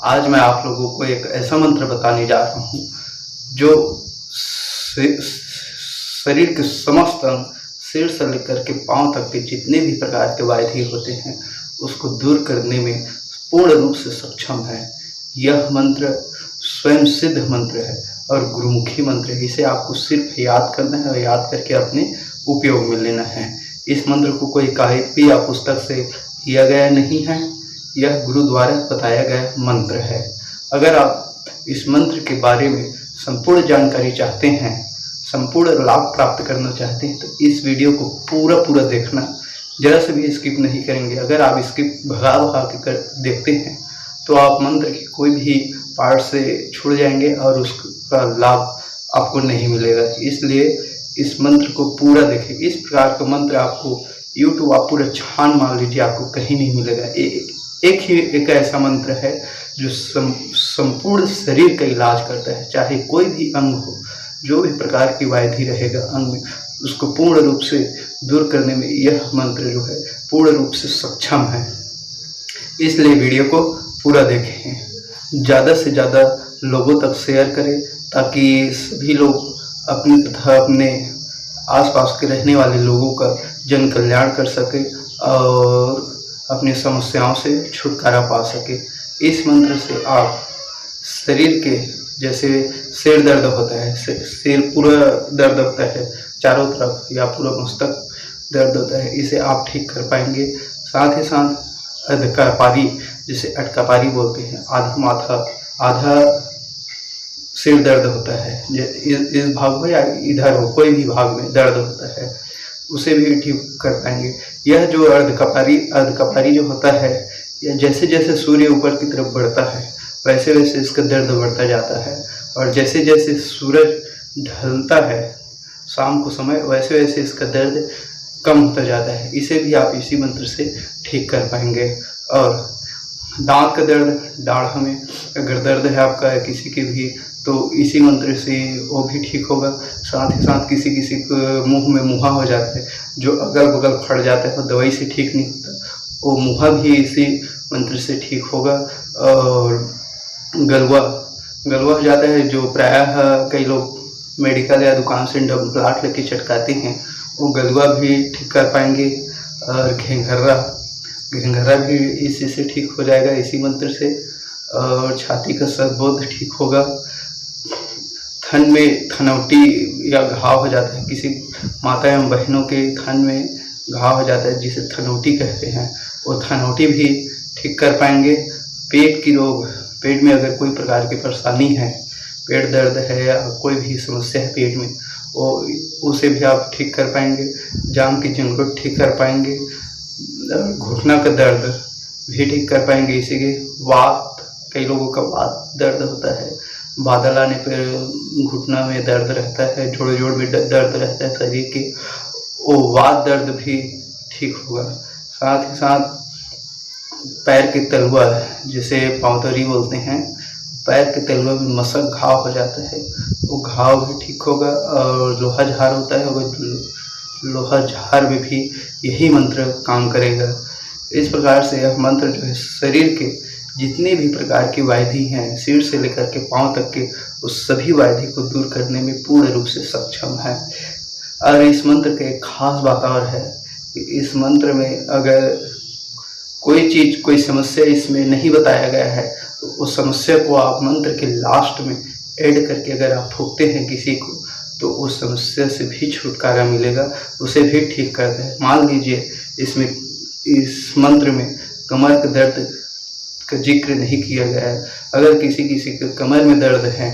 आज मैं आप लोगों को एक ऐसा मंत्र बताने जा रहा हूँ जो शरीर के समस्त अंग, सिर से लेकर के पांव तक के जितने भी प्रकार के व्याधि होते हैं उसको दूर करने में पूर्ण रूप से सक्षम है। यह मंत्र स्वयं सिद्ध मंत्र है और गुरुमुखी मंत्र है। इसे आपको सिर्फ याद करना है और याद करके अपने उपयोग में लेना है। इस मंत्र को कोई कापी या पुस्तक से दिया गया नहीं है, यह गुरु द्वारा बताया गया मंत्र है। अगर आप इस मंत्र के बारे में संपूर्ण जानकारी चाहते हैं, संपूर्ण लाभ प्राप्त करना चाहते हैं, तो इस वीडियो को पूरा देखना, जरा से भी स्किप नहीं करेंगे। अगर आप स्किप भगा के देखते हैं तो आप मंत्र के कोई भी पार्ट से छूट जाएंगे और उसका लाभ आपको नहीं मिलेगा। इसलिए इस मंत्र को पूरा देखें। इस प्रकार का मंत्र आपको यूट्यूब आप पूरा छान मान लीजिए, आपको कहीं नहीं मिलेगा। एक ऐसा मंत्र है जो संपूर्ण शरीर का इलाज करता है। चाहे कोई भी अंग हो, जो भी प्रकार की व्याधि रहेगा अंग में, उसको पूर्ण रूप से दूर करने में यह मंत्र जो है पूर्ण रूप से सक्षम है। इसलिए वीडियो को पूरा देखें, ज़्यादा से ज़्यादा लोगों तक शेयर करें ताकि सभी लोग अपने तथा अपने आसपास के रहने वाले लोगों का जन कल्याण कर सके और अपनी समस्याओं से छुटकारा पा सके। इस मंत्र से आप शरीर के, जैसे सिर दर्द होता है, सिर पूरा दर्द होता है चारों तरफ, या पूरा मस्तक दर्द होता है, इसे आप ठीक कर पाएंगे। साथ ही साथ अर्धकपारी, जिसे अटकापारी बोलते हैं, आधा माथा आधा सिर दर्द होता है, इस भाग में या इधर हो, कोई भी भाग में दर्द होता है, उसे भी ठीक कर पाएंगे। यह जो अर्धकपारी जो होता है, यह जैसे जैसे सूर्य ऊपर की तरफ बढ़ता है वैसे वैसे इसका दर्द बढ़ता जाता है, और जैसे जैसे सूरज ढलता है शाम को समय, वैसे वैसे इसका दर्द कम होता जाता है। इसे भी आप इसी मंत्र से ठीक कर पाएंगे। और दांत का दर्द, दाढ़ में अगर दर्द है आपका किसी के भी, तो इसी मंत्र से वो भी ठीक होगा। साथ ही साथ किसी को मुंह में मुहा हो जाता है, जो अगल बगल फट जाता है, वो दवाई से ठीक नहीं होता, वो मुहा भी इसी मंत्र से ठीक होगा। और गलवा हो जाता है, जो प्रायः कई लोग मेडिकल या दुकान से प्लाट लेके चटकाते हैं, वो गलवा भी ठीक कर पाएंगे। और घेंघर्रा भी इसी से ठीक हो जाएगा, इसी मंत्र से। और छाती का सर्दबोध ठीक होगा। थन में थनौटी या घाव हो जाता है, किसी माता एवं बहनों के थन में घाव हो जाता है जिसे थनौटी कहते हैं, वो थनौटी भी ठीक कर पाएंगे। पेट की रोग, पेट में अगर कोई प्रकार की परेशानी है, पेट दर्द है या कोई भी समस्या है पेट में, उसे भी आप ठीक कर पाएंगे। जाम की जंगलों ठीक कर पाएंगे। घुटना का दर्द भी ठीक कर पाएंगे। इसी के वात, कई लोगों का वात दर्द होता है, बादल आने पर घुटना में दर्द रहता है, जोड़ में दर्द रहता है शरीर के, वो वात दर्द भी ठीक होगा। साथ ही साथ पैर के तलवा, जिसे पांवतरी बोलते हैं, पैर के तलवा में मसक घाव हो जाता है, वो घाव भी ठीक होगा। और लोहा झार होता है, वो लोहा झार में भी यही मंत्र काम करेगा। इस प्रकार से यह मंत्र जो है शरीर के जितने भी प्रकार की व्याधि हैं, सिर से लेकर के पांव तक के, उस सभी व्याधि को दूर करने में पूर्ण रूप से सक्षम है। और इस मंत्र का एक खास बात और है कि इस मंत्र में अगर कोई चीज़, कोई समस्या इसमें नहीं बताया गया है, तो उस समस्या को आप मंत्र के लास्ट में ऐड करके अगर आप फूंकते हैं किसी को, तो उस समस्या से भी छुटकारा मिलेगा, उसे भी ठीक करता है। मान लीजिए इस मंत्र में कमर के दर्द का जिक्र नहीं किया गया है, अगर किसी के कमर में दर्द है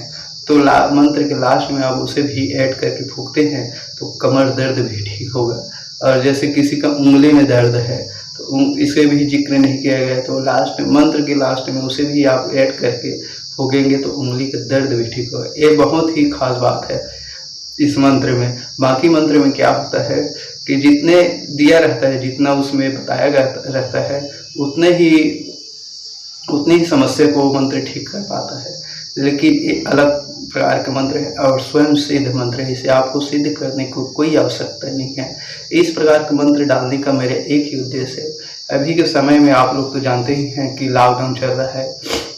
तो मंत्र के लास्ट में आप उसे भी ऐड करके फूंकते हैं तो कमर दर्द भी ठीक होगा। और जैसे किसी का उंगली में दर्द है तो इसे भी जिक्र नहीं किया गया है, तो लास्ट में, मंत्र के लास्ट में उसे भी आप ऐड करके फूकेंगे तो उंगली का दर्द भी ठीक होगा। ये बहुत ही खास बात है इस मंत्र में। बाकी मंत्र में क्या होता है कि जितने दिया रहता है, जितना उसमें बताया गया रहता है, उतनी ही समस्या को मंत्र ठीक कर पाता है। लेकिन ये अलग प्रकार का मंत्र है और स्वयं सिद्ध मंत्र है, इसे आपको सिद्ध करने को कोई आवश्यकता नहीं है। इस प्रकार का मंत्र डालने का मेरा एक ही उद्देश्य है। अभी के समय में आप लोग तो जानते ही हैं कि लॉकडाउन चल रहा है,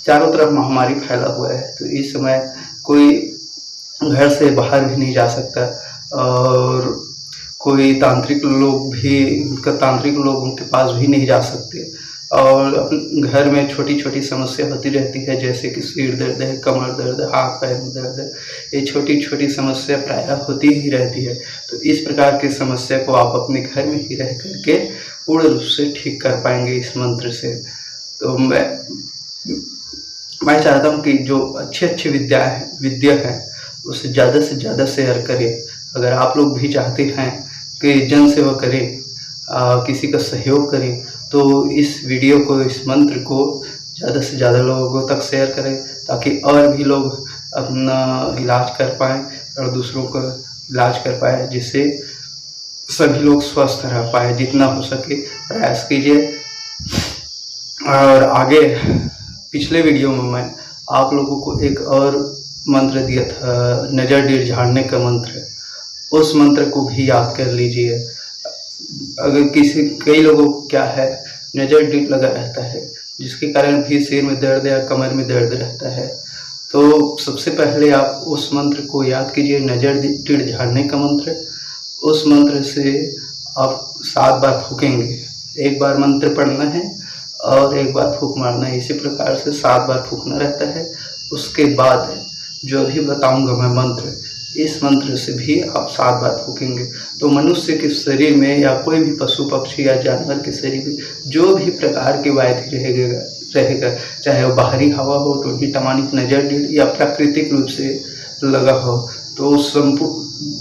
चारों तरफ महामारी फैला हुआ है, तो इस समय कोई घर से बाहर भी नहीं जा सकता और कोई तांत्रिक लोग उनके पास भी नहीं जा सकते और अपने घर में छोटी-छोटी समस्या होती रहती है, जैसे कि सिर दर्द है, कमर दर्द, हाथ पैर में दर्द है। ये छोटी-छोटी समस्या प्रायः होती ही रहती है। तो इस प्रकार की समस्या को आप अपने घर में ही रह कर के पूर्ण रूप से ठीक कर पाएँगे इस मंत्र से। तो मैं चाहता हूँ कि जो अच्छी विद्या है उसे ज़्यादा से ज़्यादा शेयर करें। अगर आप लोग भी चाहते हैं कि जन सेवा करें, किसी का सहयोग करें, तो इस वीडियो को, इस मंत्र को ज़्यादा से ज़्यादा लोगों तक शेयर करें, ताकि और भी लोग अपना इलाज कर पाएँ और दूसरों का इलाज कर पाएँ, जिससे सभी लोग स्वस्थ रह पाएँ। जितना हो सके प्रयास कीजिए। और आगे पिछले वीडियो में मैं आप लोगों को एक और मंत्र दिया था, नज़र डीठ झाड़ने का मंत्र। उस मंत्र को भी याद कर लीजिए। अगर कई लोगों को क्या है, नज़र डीठ लगा रहता है, जिसके कारण भी सिर में दर्द या कमर में दर्द रहता है। तो सबसे पहले आप उस मंत्र को याद कीजिए, नज़र डीठ झाड़ने का मंत्र। उस मंत्र से आप 7 बार फूकेंगे। एक बार मंत्र पढ़ना है और एक बार फूंक मारना है। इसी प्रकार से 7 बार फूंकना रहता है। उसके बाद जो भी बताऊंगा मैं मंत्र, इस मंत्र से भी आप 7 बार फूकेंगे। तो मनुष्य के शरीर में या कोई भी पशु पक्षी या जानवर के शरीर में जो भी प्रकार की व्याधि रहेगा, चाहे वो बाहरी हवा हो, टोटी टमानिक, नज़र डीठ या प्राकृतिक रूप से लगा हो, तो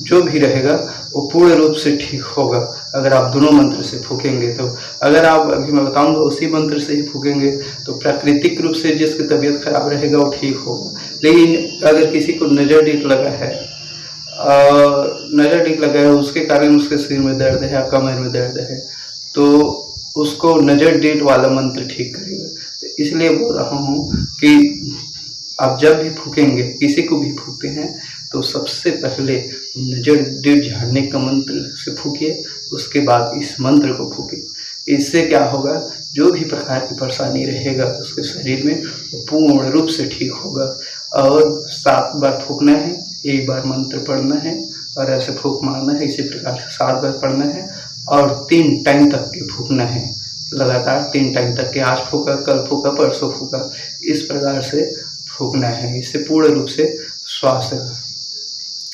जो भी रहेगा वो पूर्ण रूप से ठीक होगा अगर आप दोनों मंत्र से फूकेंगे। तो अगर आप, अभी मैं बताऊंगा, उसी मंत्र से ही फूकेंगे तो प्राकृतिक रूप से जिसकी तबीयत खराब रहेगा वो ठीक होगा। लेकिन अगर किसी को नज़र डीठ लगा है, उसके कारण उसके सिर में दर्द है या कमर में दर्द है, तो उसको नज़र डीठ वाला मंत्र ठीक करेगा। तो इसलिए बोल रहा हूँ कि आप जब भी फूकेंगे, किसी को भी फूकते हैं, तो सबसे पहले नज़र डीठ झाड़ने का मंत्र से फूकिए, उसके बाद इस मंत्र को फूकिए। इससे क्या होगा, जो भी प्रकार की परेशानी रहेगा उसके शरीर में, वो पूर्ण रूप से ठीक होगा। और 7 बार फूकना है, 1 बार मंत्र पढ़ना है और ऐसे फूंक मारना है। इसी प्रकार से 7 बार पढ़ना है और 3 टाइम तक के फूकना है, लगातार 3 टाइम तक के। आज फूका, कल फूका, परसों फूका, इस प्रकार से फूकना है। इससे पूर्ण रूप से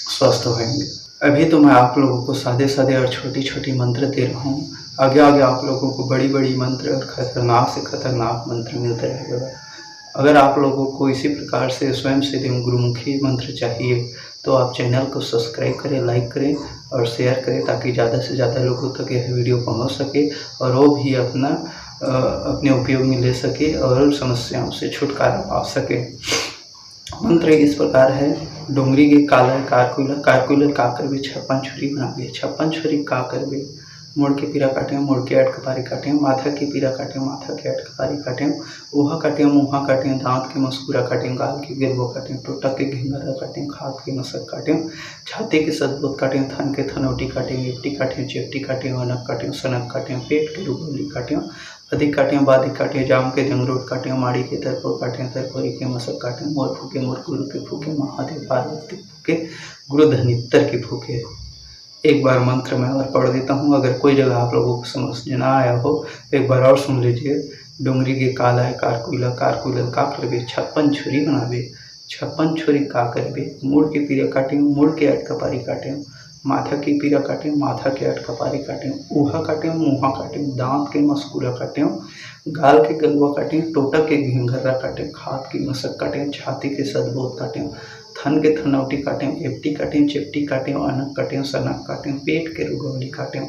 स्वस्थ होंगे। अभी तो मैं आप लोगों को सादे और छोटी मंत्र दे रहा हूँ। आगे आप लोगों को बड़ी मंत्र और खतरनाक से खतरनाक मंत्र मिलते रहेगा। अगर आप लोगों को इसी प्रकार से स्वयं सिद्ध एवं गुरुमुखी मंत्र चाहिए, तो आप चैनल को सब्सक्राइब करें, लाइक करें और शेयर करें, ताकि ज़्यादा से ज़्यादा लोगों तक यह वीडियो पहुँच सके और वो भी अपने उपयोग में ले सके और समस्याओं से छुटकारा पा सके। मंत्र इस प्रकार है, डोंगरी के काला कारकुला का करबे 56 छुरी बनाबे, 56 छुरी का करबे, मोड़ के पीरा काटे, मोड़ के अट कपारी काटे, माथा के पीरा काटे, माथा के अट कपारी काटे, ऊहा काटे, मुँहा काटे, दांत के मस्कुरा काटे, गाल के गिरबो काटे, टोटा के घेंगरा काटे, खाद के मसक काटे, छाती के सदबोत काटे, थन के थनौटी काटे, एपटी काटे, चेपटी काटे, अनक काटे, सनक काटे, पेट के रुगौली काटे, अधिक काटे, बाधिक काटे, जाम के जंगरोट काटे, माड़ी के तरपोर काटे, तरपोरी के मसक काटे, मोर फूके, मोर गुरु के फूके, महादेव पार्वती फूके, गुरु धनित्तर के फूके। एक बार मंत्र मैं और पढ़ देता हूँ। अगर कोई जगह आप लोगों को समझ ना आया हो, एक बार और सुन लीजिए। डोंगरी के काला है कारकुला का करबे, 56 छुरी बनाबे, 56 छुरी का करबे, मुड़ के पीरा काटे, मुड़ के अट कपारी काटे, माथा की पीरा काटे, माथा के अट कपारी काटे, ऊहा काटे, मुँहा काटे, दांत के मस्कुरा काटे, गाल के गलवा काटे, टोटा के घेंगरा काटे, खाद की मसक काटे, छाती के सदबोत काटे, थन के थनौटी काटे, एपटी काटे, चेपटी काटे, अनक काटे, सनक काटे, पेट के रुगौली काटे,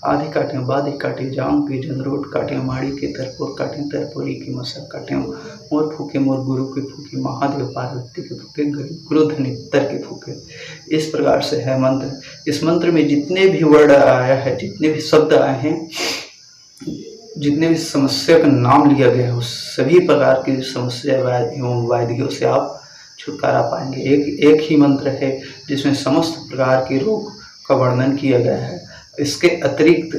आधी काटे, बाधी काटे, जाम के जंगरोट काटे, माड़ी के तरपोर काटे, तरपोरी की मसक काटे, मोर फूके, मोर गुरु के फूके, महादेव पार्वती के फूके, गुरु धनित्तर के फूके। इस प्रकार से है मंत्र। इस मंत्र में जितने भी वर्ड आया है, जितने भी शब्द आए हैं, जितने भी समस्या का नाम लिया गया है, उस सभी प्रकार की समस्या एवं व्याधियों से आप छुटकारा पाएंगे। एक ही मंत्र है जिसमें समस्त प्रकार के रोग का वर्णन किया गया है। इसके अतिरिक्त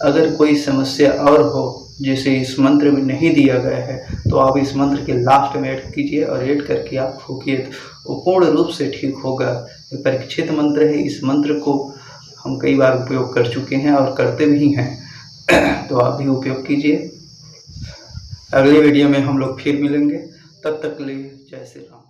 अगर कोई समस्या और हो जैसे इस मंत्र में नहीं दिया गया है तो आप इस मंत्र के लास्ट में ऐड कीजिए और ऐड करके आप फूकिए तो वो पूर्ण रूप से ठीक होगा। ये परीक्षित मंत्र है, इस मंत्र को हम कई बार उपयोग कर चुके हैं और करते भी हैं तो आप भी उपयोग कीजिए। अगले वीडियो में हम लोग फिर मिलेंगे, तब तक के लिए जय श्री राम।